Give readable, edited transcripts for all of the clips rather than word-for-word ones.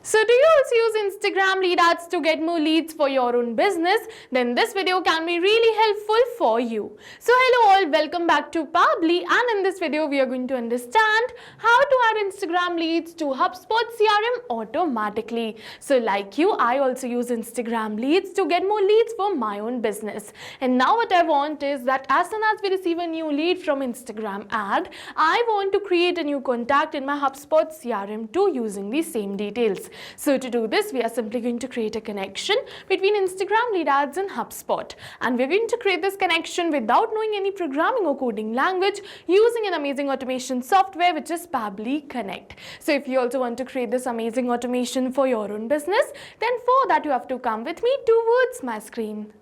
So do you also use Instagram lead ads to get more leads for your own business? Then this video can be really helpful for you. So hello all, welcome back to Pabbly, and in this video we are going to understand how to add Instagram leads to HubSpot CRM automatically. So like you, I also use Instagram leads to get more leads for my own business. And now what I want is that as soon as we receive a new lead from Instagram ad, I want to create a new contact in my HubSpot CRM too using the same details. So to do this, we are simply going to create a connection between Instagram lead ads and HubSpot. And we're going to create this connection without knowing any programming or coding language using an amazing automation software which is Pabbly Connect. So if you also want to create this amazing automation for your own business, then for that you have to come with me towards my screen.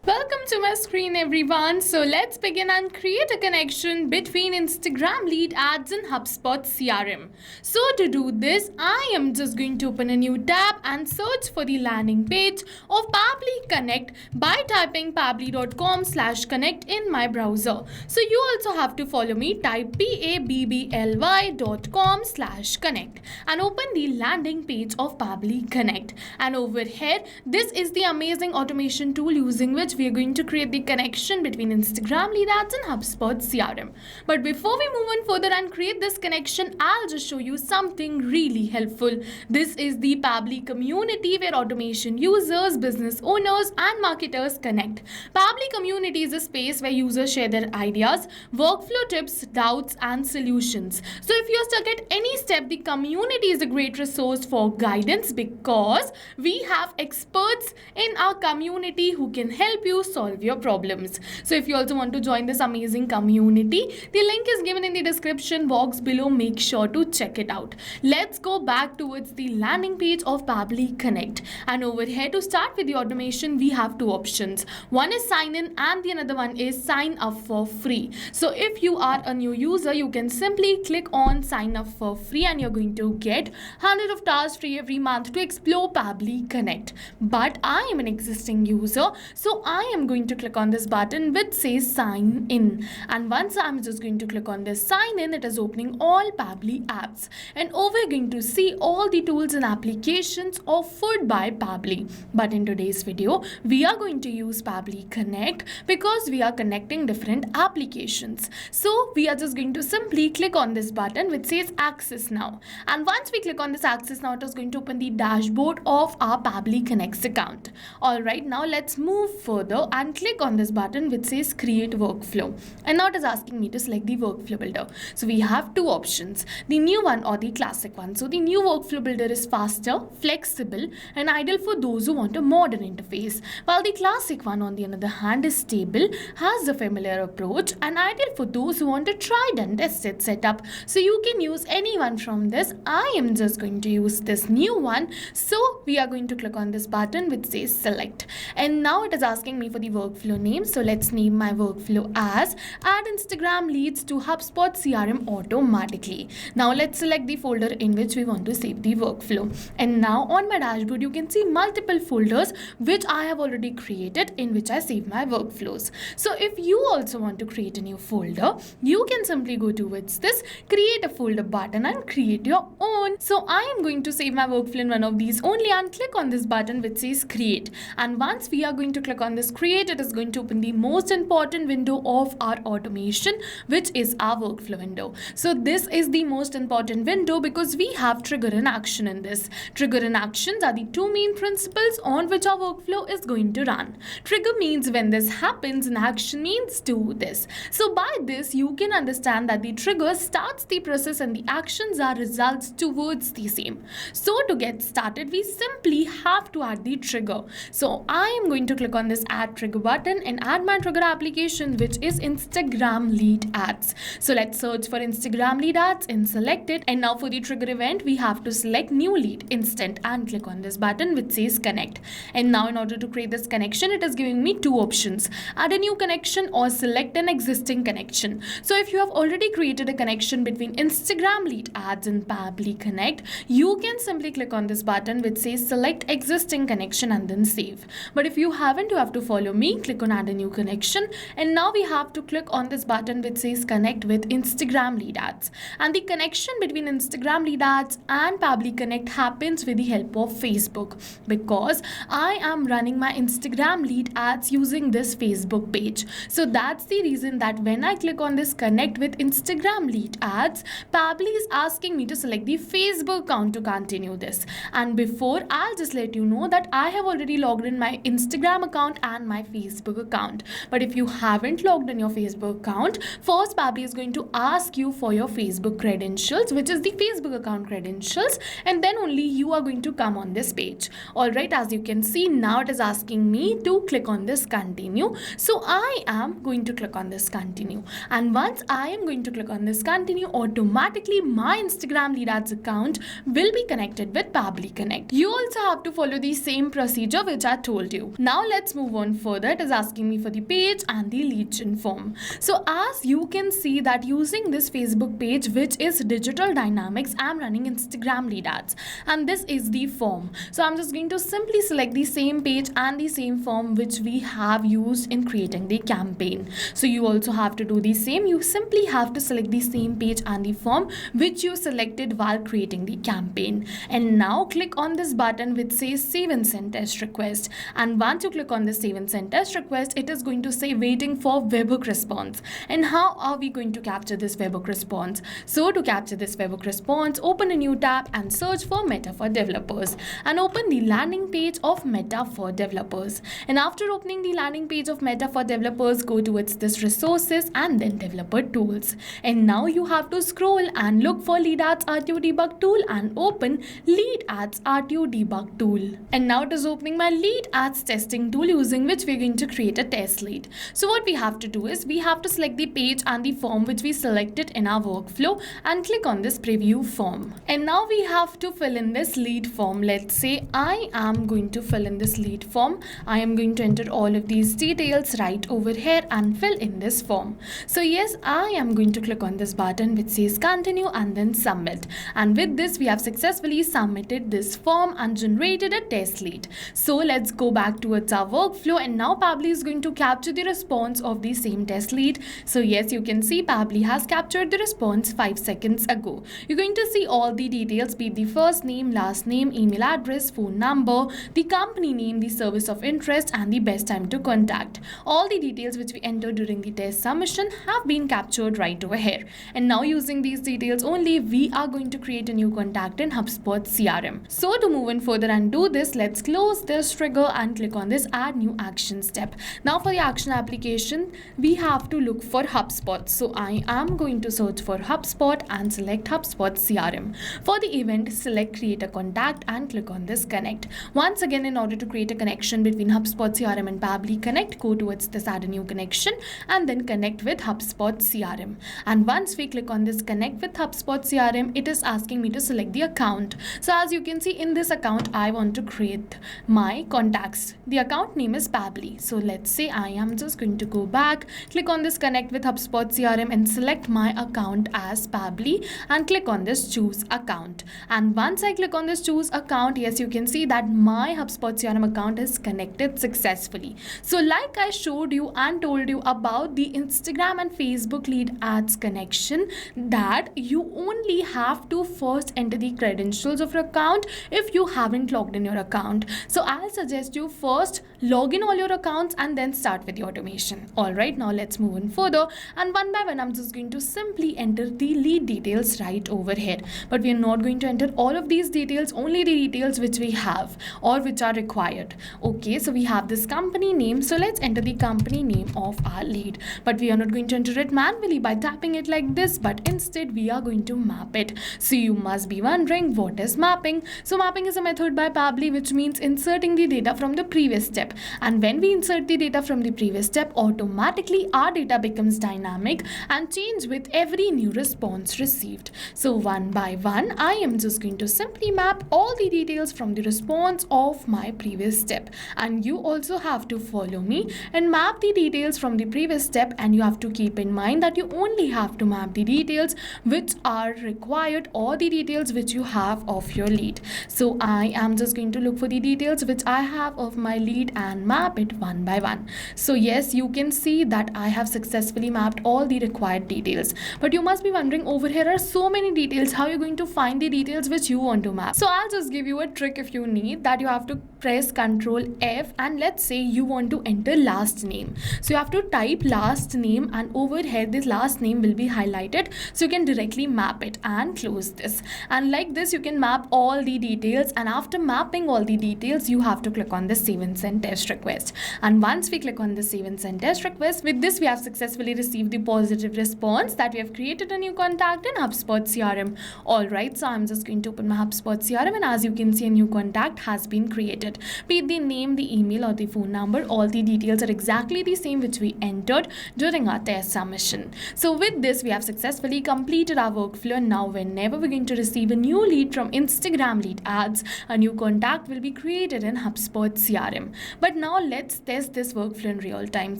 Welcome to my screen everyone. So let's begin and create a connection between Instagram lead ads and HubSpot CRM. So to do this, I am just going to open a new tab and search for the landing page of Pabbly Connect by typing pabbly.com/connect in my browser. So you also have to follow me, type pabbly.com/connect and open the landing page of Pabbly Connect. And over here, this is the amazing automation tool using which we are going to create the connection between Instagram lead ads and HubSpot CRM. But before we move on further and create this connection, I'll just show you something really helpful. This is the Pabbly community where automation users, business owners and marketers connect. Pabbly community is a space where users share their ideas, workflow tips, doubts and solutions. So if you're stuck at any step, the community is a great resource for guidance because we have experts in our community who can help you solve your problems. So if you also want to join this amazing community, the link is given in the description box below. Make sure to check it out. Let's go back towards the landing page of Pabbly Connect. And over here, to start with the automation, we have two options. One is sign in and the another one is sign up for free. So if you are a new user, you can simply click on sign up for free and you're going to get 100 of tasks free every month to explore Pabbly Connect. But I am an existing user, so I am going to click on this button which says sign in, and once I'm just going to click on this sign in, it is opening all Pabbly apps, and over we're going to see all the tools and applications offered by Pabbly. But in today's video, we are going to use Pabbly Connect because we are connecting different applications. So we are just going to simply click on this button which says access now, and once we click on this access now, it is going to open the dashboard of our Pabbly Connect account. Alright, now let's move further and click on this button which says create workflow, and now it is asking me to select the workflow builder. So we have two options, the new one or the classic one. So the new workflow builder is faster, flexible and ideal for those who want a modern interface, while the classic one on the other hand is stable, has a familiar approach and ideal for those who want a tried and tested setup. So you can use any one from this. I am just going to use this new one, so we are going to click on this button which says select, and now it is asking me for the workflow name. So let's name my workflow as add Instagram leads to HubSpot CRM automatically. Now let's select the folder in which we want to save the workflow, and now on my dashboard you can see multiple folders which I have already created in which I save my workflows. So if you also want to create a new folder, you can simply go towards this create a folder button and create your own. So I am going to save my workflow in one of these only and click on this button which says create, and once we are going to click on this create, it is going to open the most important window of our automation which is our workflow window. So this is the most important window because we have trigger and action in this. Trigger and actions are the two main principles on which our workflow is going to run. Trigger means when this happens and action means do this. So by this you can understand that the trigger starts the process and the actions are results towards the same. So to get started, we simply have to add the trigger. So I am going to click on this add trigger button and add my trigger application which is Instagram lead ads. So let's search for Instagram lead ads and select it, and now for the trigger event we have to select new lead instant and click on this button which says connect. And now in order to create this connection, it is giving me two options, add a new connection or select an existing connection. So if you have already created a connection between Instagram lead ads and Pabbly Connect, you can simply click on this button which says select existing connection and then save. But if you haven't, you have have to follow me, click on add a new connection, and now we have to click on this button which says connect with Instagram lead ads. And the connection between Instagram lead ads and Pabbly Connect happens with the help of Facebook, because I am running my Instagram lead ads using this Facebook page. So that's the reason that when I click on this connect with Instagram lead ads, Pabbly is asking me to select the Facebook account to continue this. And before, I'll just let you know that I have already logged in my Instagram account and my Facebook account. But if you haven't logged in your Facebook account, first Pabbly is going to ask you for your Facebook credentials, which is the Facebook account credentials, and then only you are going to come on this page. Alright, as you can see, now it is asking me to click on this continue. So I am going to click on this continue. And once I am going to click on this continue, automatically my Instagram lead ads account will be connected with Pabbly Connect. You also have to follow the same procedure which I told you. Now let's move on further. It is asking me for the page and the lead gen form. So as you can see that using this Facebook page, which is Digital Dynamics, I'm running Instagram lead ads, and this is the form. So I'm just going to simply select the same page and the same form which we have used in creating the campaign. So you also have to do the same. You simply have to select the same page and the form which you selected while creating the campaign. And now click on this button which says save and send test request. And once you click on the save and send test request, it is going to say waiting for webhook response. And how are we going to capture this webhook response? So to capture this webhook response, open a new tab and search for Meta for Developers, and open the landing page of Meta for Developers. And after opening the landing page of Meta for Developers, go towards this resources and then developer tools. And now you have to scroll and look for lead ads RTO debug tool and open lead ads RTO debug tool. And now it is opening my lead ads testing tool, using which we're going to create a test lead. So what we have to do is we have to select the page and the form which we selected in our workflow and click on this preview form. And now we have to fill in this lead form. Let's say I am going to fill in this lead form. I am going to enter all of these details right over here and fill in this form. So yes, I am going to click on this button which says continue and then submit. And with this, we have successfully submitted this form and generated a test lead. So let's go back towards our workflow, and now Pabbly is going to capture the response of the same test lead. So yes, you can see Pabbly has captured the response 5 seconds ago. You're going to see all the details, be it the first name, last name, email address, phone number, the company name, the service of interest, and the best time to contact. All the details which we entered during the test submission have been captured right over here. And now using these details only, we are going to create a new contact in HubSpot CRM. So to move on further and do this, let's close this trigger and click on this add new action step. Now for the action application, we have to look for HubSpot. So I am going to search for HubSpot and select HubSpot CRM. For the event, select create a contact and click on this connect. Once again, in order to create a connection between HubSpot CRM and Pabbly Connect, go towards this add a new connection and then connect with HubSpot CRM. And once we click on this connect with HubSpot CRM, it is asking me to select the account. So as you can see, in this account, I want to create my contacts. The account name is Pabbly. So let's say I am just going to go back, click on this connect with HubSpot CRM and select my account as Pabbly and click on this choose account. And once I click on this choose account, yes, you can see that my HubSpot CRM account is connected successfully. So like I showed you and told you about the Instagram and Facebook lead ads connection, that you only have to first enter the credentials of your account if you haven't logged in your account. So I'll suggest you first log in all your accounts and then start with the automation. Alright, now let's move on further, and one by one I'm just going to simply enter the lead details right over here. But we are not going to enter all of these details, only the details which we have or which are required. Okay, so we have this company name, so let's enter the company name of our lead. But we are not going to enter it manually by tapping it like this, but instead we are going to map it. So you must be wondering, what is mapping? So mapping is a method by Pabbly which means inserting the data from the previous step. And when we insert the data from the previous step, automatically our data becomes dynamic and change with every new response received. So one by one, I am just going to simply map all the details from the response of my previous step. And you also have to follow me and map the details from the previous step, and you have to keep in mind that you only have to map the details which are required or the details which you have of your lead. So I am just going to look for the details which I have of my lead and map it one by one. So yes, you can see that I have successfully mapped all the required details. But you must be wondering, over here are so many details, how are you going to find the details which you want to map? So I'll just give you a trick if you need, that you have to press Ctrl F and let's say you want to enter last name. So you have to type last name and over here this last name will be highlighted, so you can directly map it and close this. And like this you can map all the details, and after mapping all the details you have to click on the save and send test request. And once we click on the save and send test request, with this we have successfully received the positive response that we have created a new contact in HubSpot CRM. Alright, so I'm just going to open my HubSpot CRM, and as you can see a new contact has been created. Be it the name, the email or the phone number, all the details are exactly the same which we entered during our test submission. So with this we have successfully completed our workflow, and now whenever we're going to receive a new lead from Instagram lead ads, a new contact will be created in HubSpot CRM. But now let's test this workflow in real time.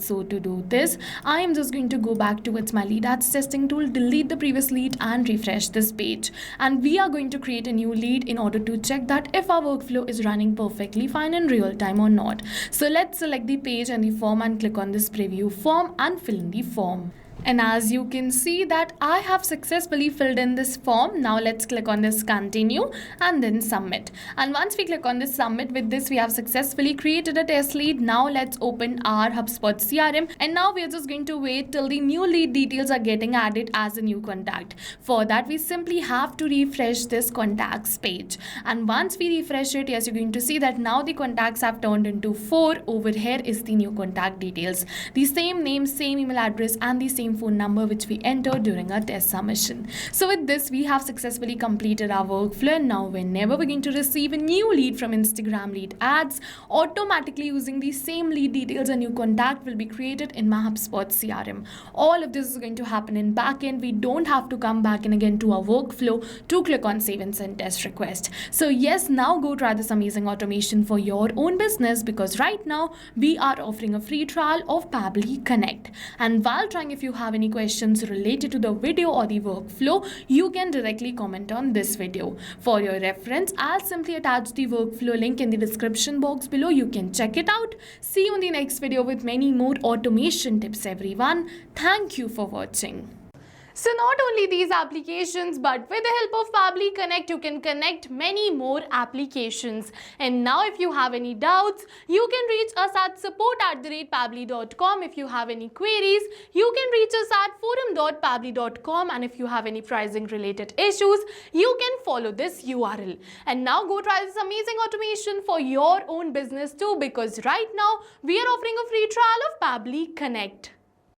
So to do this, I am just going to go back towards my lead ads testing tool, delete the previous lead and refresh this page. And we are going to create a new lead in order to check that if our workflow is running perfectly fine in real time or not. So let's select the page and the form and click on this preview form and fill in the form. And as you can see that I have successfully filled in this form. Now let's click on this continue and then submit. And once we click on this submit, with this we have successfully created a test lead. Now let's open our HubSpot CRM, and now we are just going to wait till the new lead details are getting added as a new contact. For that we simply have to refresh this contacts page, and once we refresh it, yes, you're going to see that now the contacts have turned into 4. Over here is the new contact details, the same name, same email address and the same phone number which we entered during our test submission. So with this we have successfully completed our workflow, and now whenever we're going to receive a new lead from Instagram lead ads, automatically using the same lead details a new contact will be created in my HubSpot CRM. All of this is going to happen in backend. We don't have to come back in again to our workflow to click on save and send test request. So yes, now go try this amazing automation for your own business, because right now we are offering a free trial of Pabbly Connect. And while trying, if you have any questions related to the video or the workflow, you can directly comment on this video. For your reference, I'll simply attach the workflow link in the description box below. You can check it out. See you in the next video with many more automation tips, everyone. Thank you for watching. So not only these applications, but with the help of Pabbly Connect, you can connect many more applications. And now if you have any doubts, you can reach us at support@pabbly.com. If you have any queries, you can reach us at forum.pabbly.com. And if you have any pricing related issues, you can follow this URL. And now go try this amazing automation for your own business too, because right now we are offering a free trial of Pabbly Connect.